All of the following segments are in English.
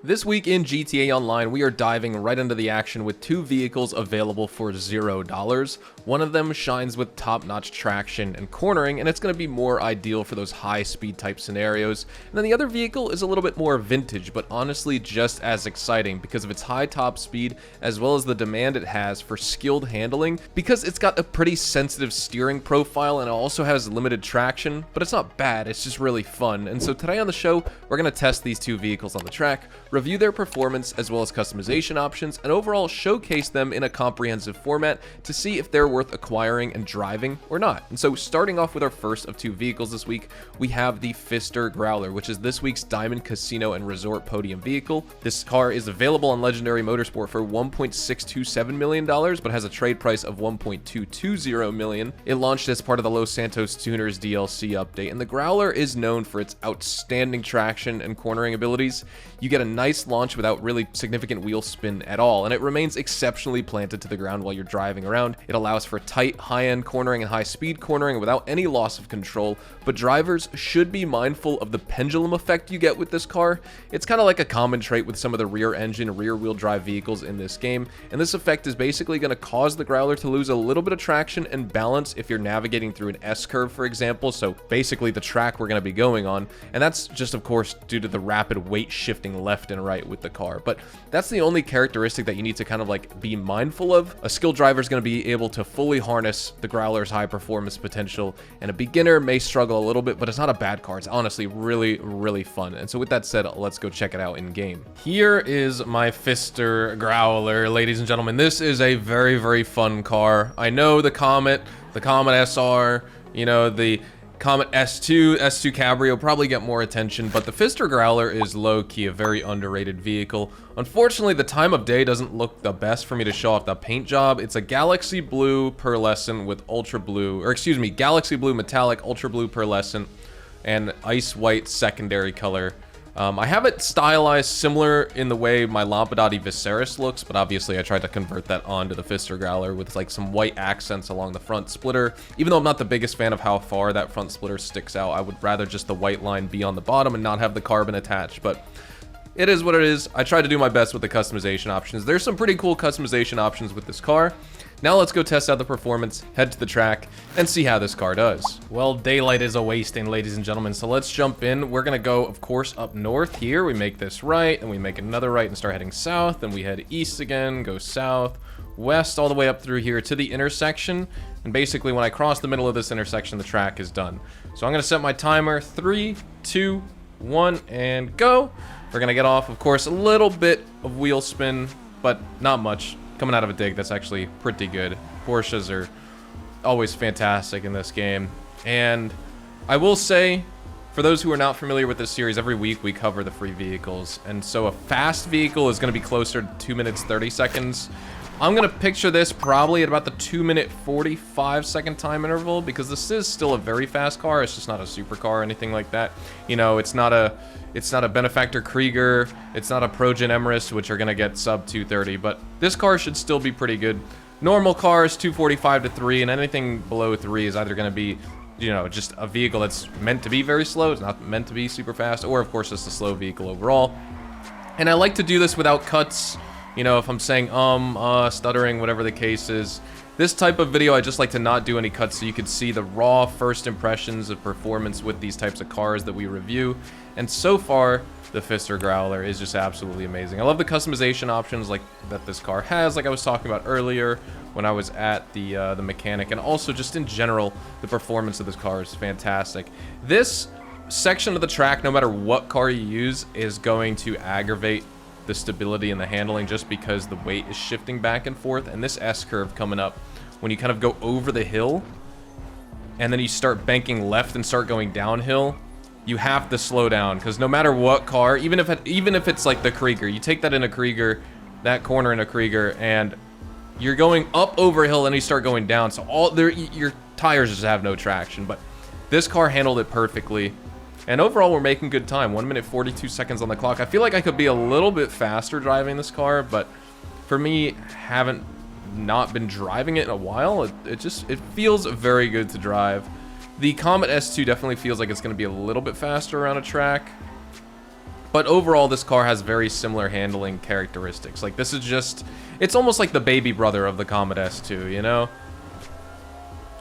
This week in GTA Online, we are diving right into the action with two vehicles available for $0. One of them shines with top-notch traction and cornering, and it's going to be more ideal for those high-speed type scenarios. And then the other vehicle is a little bit more vintage, but honestly just as exciting because of its high top speed, as well as the demand it has for skilled handling, because it's got a pretty sensitive steering profile and it also has limited traction, but it's not bad, it's just really fun. And so today on the show, we're going to test these two vehicles on the track, review their performance as well as customization options, and overall showcase them in a comprehensive format to see if they're worth acquiring and driving or not. And so starting off with our first of two vehicles this week, we have the Pfister Growler, which is this week's Diamond Casino and Resort Podium vehicle. This car is available on Legendary Motorsport for $1.627 million, but has a trade price of $1.220 million. It launched as part of the Los Santos Tuners DLC update, and the Growler is known for its outstanding traction and cornering abilities. You get a nice launch without really significant wheel spin at all, and it remains exceptionally planted to the ground while you're driving around. It allows for tight, high-end cornering and high-speed cornering without any loss of control, but drivers should be mindful of the pendulum effect you get with this car. It's kind of like a common trait with some of the rear-engine, rear-wheel drive vehicles in this game, and this effect is basically going to cause the Growler to lose a little bit of traction and balance if you're navigating through an S-curve, for example, so basically the track we're going to be going on, and that's just, of course, due to the rapid weight shifting left and right with the car. But that's the only characteristic that you need to kind of like be mindful of. A skilled driver is going to be able to fully harness the Growler's high performance potential, and a beginner may struggle a little bit, but it's not a bad car. It's honestly really fun. And so with that said, let's go check it out in game. Here is my Pfister Growler, ladies and gentlemen. This is a very fun car. I know the Comet SR, you know, the Comet S2 Cabrio probably get more attention, but the Pfister Growler is low-key a very underrated vehicle. Unfortunately, the time of day doesn't look the best for me to show off the paint job. It's a galaxy blue pearlescent with ultra blue, or excuse me, galaxy blue metallic, ultra blue pearlescent, and ice white secondary color. I have it stylized similar in the way my Lampadati Viserys looks, but obviously I tried to convert that onto the Pfister Growler with like some white accents along the front splitter. Even though I'm not the biggest fan of how far that front splitter sticks out, I would rather just the white line be on the bottom and not have the carbon attached, but it is what it is. I tried to do my best with the customization options. There's some pretty cool customization options with this car. Now let's go test out the performance, head to the track, and see how this car does. Well, daylight is a-wasting, ladies and gentlemen, so let's jump in. We're gonna go, of course, up north here. We make this right, and we make another right and start heading south, and we head east again, go south, west, all the way up through here to the intersection. And basically, when I cross the middle of this intersection, the track is done. So I'm gonna set my timer, 3, 2, 1, and go. We're gonna get off, of course, a little bit of wheel spin, but not much. Coming out of a dig, that's actually pretty good. Porsches are always fantastic in this game. And I will say, for those who are not familiar with this series, every week we cover the free vehicles. And so a fast vehicle is going to be closer to 2 minutes 30 seconds. I'm going to picture this probably at about the 2-minute 45-second time interval, because this is still a very fast car. It's just not a supercar or anything like that. You know, it's not a Benefactor Krieger, it's not a Progen Emrys, which are going to get sub 230, but this car should still be pretty good. Normal cars, 245 to 3, and anything below 3 is either going to be, you know, just a vehicle that's meant to be very slow, it's not meant to be super fast, or of course just a slow vehicle overall. And I like to do this without cuts. You know, if I'm saying stuttering, whatever the case is. This type of video, I just like to not do any cuts so you can see the raw first impressions of performance with these types of cars that we review. And so far, the Pfister Growler is just absolutely amazing. I love the customization options like that this car has, like I was talking about earlier when I was at the mechanic, and also just in general, the performance of this car is fantastic. This section of the track, no matter what car you use, is going to aggravate the stability and the handling just because the weight is shifting back and forth. And this S-curve coming up, when you kind of go over the hill and then you start banking left and start going downhill, you have to slow down, because no matter what car, even if it's like the Krieger, you take that in a Krieger, that corner in a Krieger, and you're going up over hill and you start going down, so your tires just have no traction. But this car handled it perfectly. And overall, we're making good time. 1 minute 42 seconds on the clock. I feel like I could be a little bit faster driving this car, but for me, haven't not been driving it in a while. It feels very good to drive. The Comet S2 definitely feels like it's going to be a little bit faster around a track, But overall, this car has very similar handling characteristics. Like, this is just, it's almost like the baby brother of the Comet S2, you know?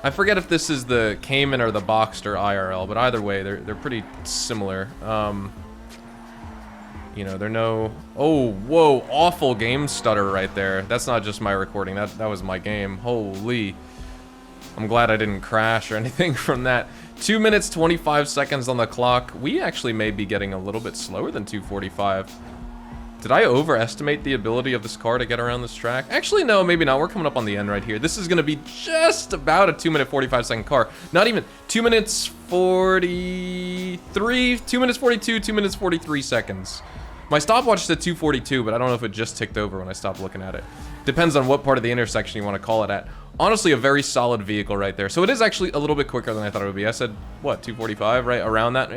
I forget if this is the Cayman or the Boxster IRL, but either way, they're pretty similar. You know, they're no... Oh, whoa, awful game stutter right there. That's not just my recording, that was my game. Holy. I'm glad I didn't crash or anything from that. 2 minutes, 25 seconds on the clock. We actually may be getting a little bit slower than 2:45. Did I overestimate the ability of this car to get around this track? Actually, no, maybe not. We're coming up on the end right here. This is going to be just about a 2 minute, 45 second car. Not even 2 minutes, 43, 2 minutes, 42, 2 minutes, 43 seconds. My stopwatch said 2:42, but I don't know if it just ticked over when I stopped looking at it. Depends on what part of the intersection you want to call it at. Honestly, a very solid vehicle right there. So it is actually a little bit quicker than I thought it would be. I said, what, 2:45, right? Around that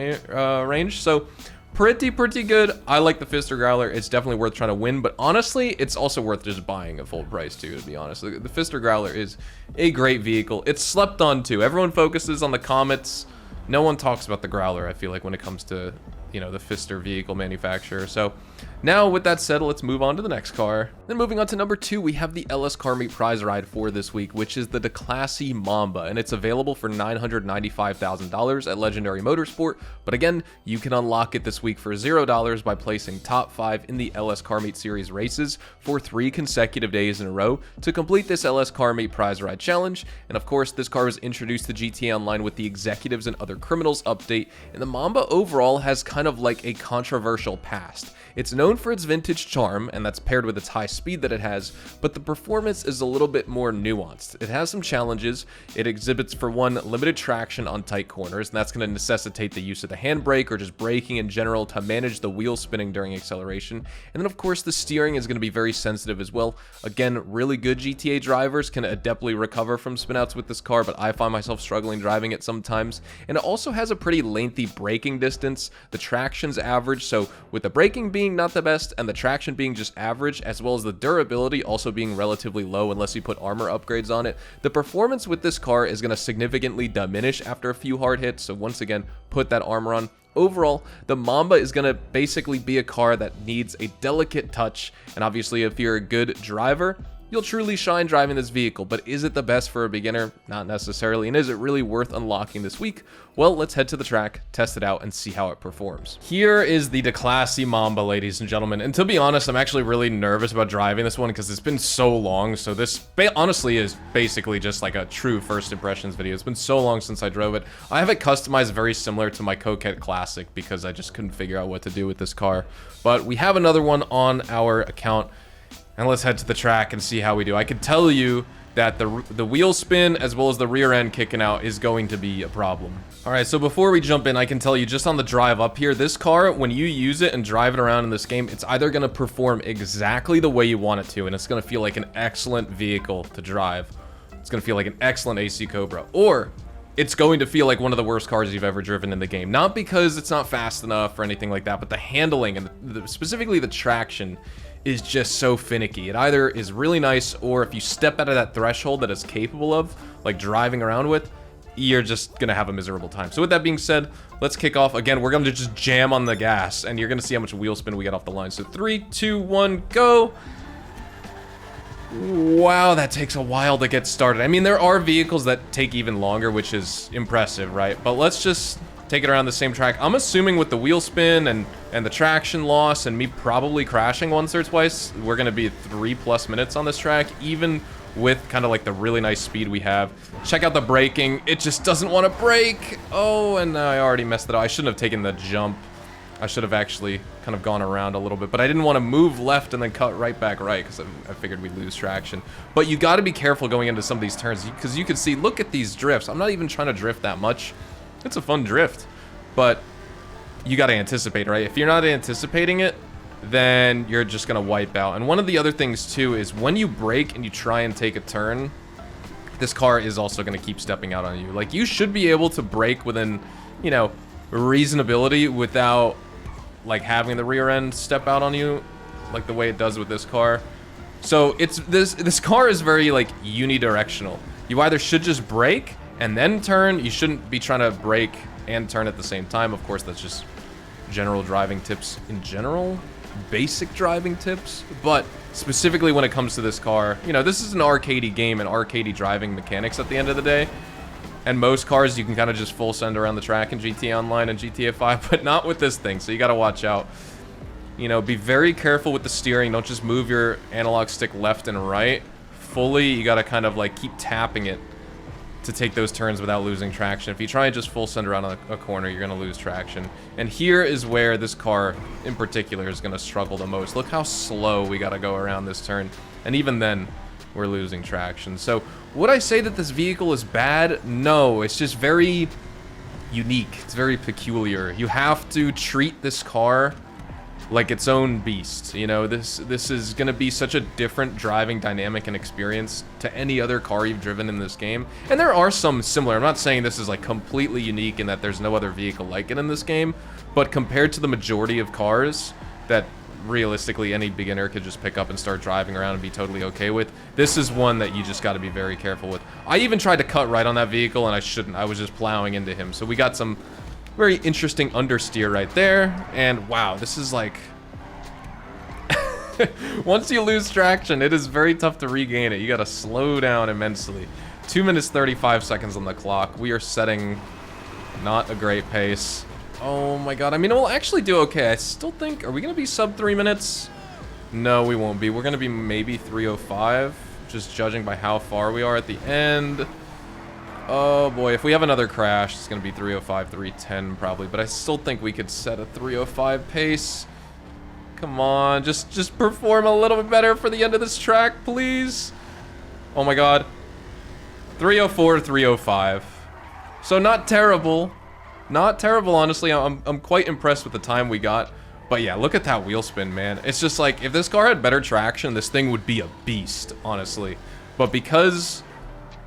range. So pretty good. I like the Fister Growler. It's definitely worth trying to win, but honestly, it's also worth just buying at full price too, to be honest. The Fister Growler is a great vehicle. It's slept on too. Everyone focuses on the Comets. No one talks about the Growler, I feel like, when it comes to, you know, the Fister vehicle manufacturer. So now, with that said, let's move on to the next car. Then moving on to number 2, we have the LS Car Meet prize ride for this week, which is the Declassy Mamba, and it's available for $995,000 at Legendary Motorsport. But again, you can unlock it this week for $0 by placing top 5 in the LS Car Meet series races for 3 consecutive days in a row to complete this LS Car Meet prize ride challenge. And of course, this car was introduced to GTA Online with the Executives and Other Criminals update, and the Mamba overall has kind of like a controversial past. It's known for its vintage charm, and that's paired with its high speed that it has, but the performance is a little bit more nuanced. It has some challenges. It exhibits, for one, limited traction on tight corners, and that's going to necessitate the use of the handbrake or just braking in general to manage the wheel spinning during acceleration. And then, of course, the steering is going to be very sensitive as well. Again, really good GTA drivers can adeptly recover from spinouts with this car, but I find myself struggling driving it sometimes. And it also has a pretty lengthy braking distance. The traction's average, so with the braking being not the best and the traction being just average, as well as the durability also being relatively low unless you put armor upgrades on it, the performance with this car is going to significantly diminish after a few hard hits. So once again, put that armor on. Overall, the Mamba is going to basically be a car that needs a delicate touch, and obviously if you're a good driver, you'll truly shine driving this vehicle. But is it the best for a beginner? Not necessarily. And is it really worth unlocking this week? Well, let's head to the track, test it out, and see how it performs. Here is the Declassy Mamba, ladies and gentlemen. And to be honest, I'm actually really nervous about driving this one because it's been so long. So this honestly is basically just like a true first impressions video. It's been so long since I drove it. I have it customized very similar to my Coquette Classic because I just couldn't figure out what to do with this car. But we have another one on our account. And let's head to the track and see how we do. I can tell you that the wheel spin as well as the rear end kicking out is going to be a problem. All right, so before we jump in, I can tell you just on the drive up here, this car, when you use it and drive it around in this game, it's either going to perform exactly the way you want it to, and it's going to feel like an excellent vehicle to drive. It's going to feel like an excellent AC Cobra, or it's going to feel like one of the worst cars you've ever driven in the game. Not because it's not fast enough or anything like that, but the handling and specifically the traction is just so finicky. It either is really nice, or if you step out of that threshold that it's capable of, like driving around with, you're just gonna have a miserable time. So with that being said, let's kick off. Again, we're gonna just jam on the gas, and you're gonna see how much wheel spin we get off the line. So 3, 2, 1, go. Wow, that takes a while to get started. I mean, there are vehicles that take even longer, which is impressive, right? But let's just take it around the same track. I'm assuming with the wheel spin and the traction loss and me probably crashing once or twice, we're gonna be at 3+ minutes on this track, even with kind of like the really nice speed we have. Check out the braking. It just doesn't want to brake. Oh, and I already messed it up. I shouldn't have taken the jump. I should have actually kind of gone around a little bit, but I didn't want to move left and then cut right back right because I figured we'd lose traction. But you got to be careful going into some of these turns because you can see, look at these drifts. I'm not even trying to drift that much. It's a fun drift, but you got to anticipate, right? If you're not anticipating it, then you're just going to wipe out. And one of the other things too is when you brake and you try and take a turn, this car is also going to keep stepping out on you. Like, you should be able to brake within, you know, reasonability without like having the rear end step out on you like the way it does with this car. So it's this car is very like unidirectional. You either should just brake and then turn. You shouldn't be trying to brake and turn at the same time. Of course, that's just general driving tips in general, basic driving tips, but specifically when it comes to this car, you know, this is an arcadey game and arcadey driving mechanics at the end of the day. And most cars you can kind of just full send around the track in GTA Online and GTA 5, but not with this thing, so you gotta watch out. You know, be very careful with the steering. Don't just move your analog stick left and right fully. You gotta kind of like keep tapping it to take those turns without losing traction. If you try and just full send around a corner, you're gonna lose traction. And here is where this car in particular is gonna struggle the most. Look how slow we gotta go around this turn. And even then, we're losing traction. So would I say that this vehicle is bad? No, it's just very unique. It's very peculiar. You have to treat this car like its own beast. You know, this is gonna be such a different driving dynamic and experience to any other car you've driven in this game. And there are some similar. I'm not saying this is like completely unique and that there's no other vehicle like it in this game, but compared to the majority of cars that realistically any beginner could just pick up and start driving around and be totally okay with, this is one that you just got to be very careful with. I even tried to cut right on that vehicle and I shouldn't. I was just plowing into him. So we got some very interesting understeer right there. And wow, this is like once you lose traction, it is very tough to regain it. You got to slow down immensely. 2 minutes 35 seconds on the clock. We are setting not a great pace. Oh my god, I mean, we'll actually do okay. I still think, are we going to be sub 3 minutes? No, we won't be. We're going to be maybe 3:05, just judging by how far we are at the end. Oh boy, if we have another crash, it's going to be 3:05, 3:10 probably, but I still think we could set a 3:05 pace. Come on, just perform a little bit better for the end of this track, please. Oh my god. 3:04, 3:05. So not terrible. Not terrible, honestly. I'm quite impressed with the time we got. But yeah, look at that wheel spin, man. It's just like, if this car had better traction, this thing would be a beast, honestly. But because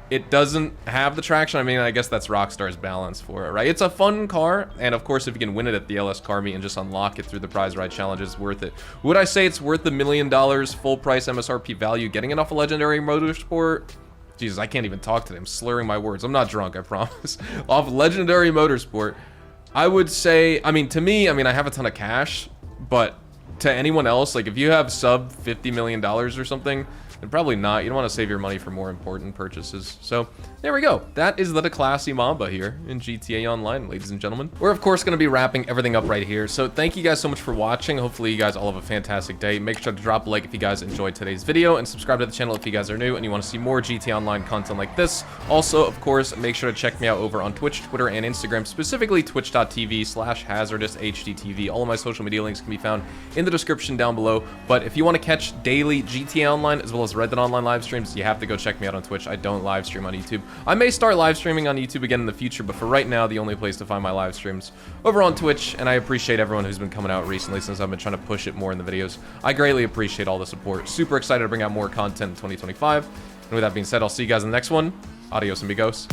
it doesn't have the traction, I mean, I guess that's Rockstar's balance for it, right? It's a fun car, and of course, if you can win it at the LS Car Meet and just unlock it through the prize ride challenge, it's worth it. Would I say it's worth the $1 million full price MSRP value getting it off a Legendary Motorsport? Jesus, I can't even talk today. I'm slurring my words. I'm not drunk, I promise. Off Legendary Motorsport, I would say, I mean, to me, I mean, I have a ton of cash, but to anyone else, like if you have sub $50 million or something, then probably not. You don't want to save your money for more important purchases. So there we go. That is the Declassy Mamba here in GTA Online, ladies and gentlemen. We're of course going to be wrapping everything up right here. So thank you guys so much for watching. Hopefully you guys all have a fantastic day. Make sure to drop a like if you guys enjoyed today's video, and subscribe to the channel if you guys are new and you want to see more GTA Online content like this. Also, of course, make sure to check me out over on Twitch, Twitter, and Instagram, specifically twitch.tv/hazardoushtv. All of my social media links can be found in the description down below. But if you want to catch daily GTA Online as well as Red Dead Online live streams, you have to go check me out on Twitch. I don't live stream on YouTube. I may start live streaming on YouTube again in the future, but for right now, the only place to find my live streams over on Twitch, and I appreciate everyone who's been coming out recently since I've been trying to push it more in the videos. I greatly appreciate all the support. Super excited to bring out more content in 2025. And with that being said, I'll see you guys in the next one. Adios, amigos.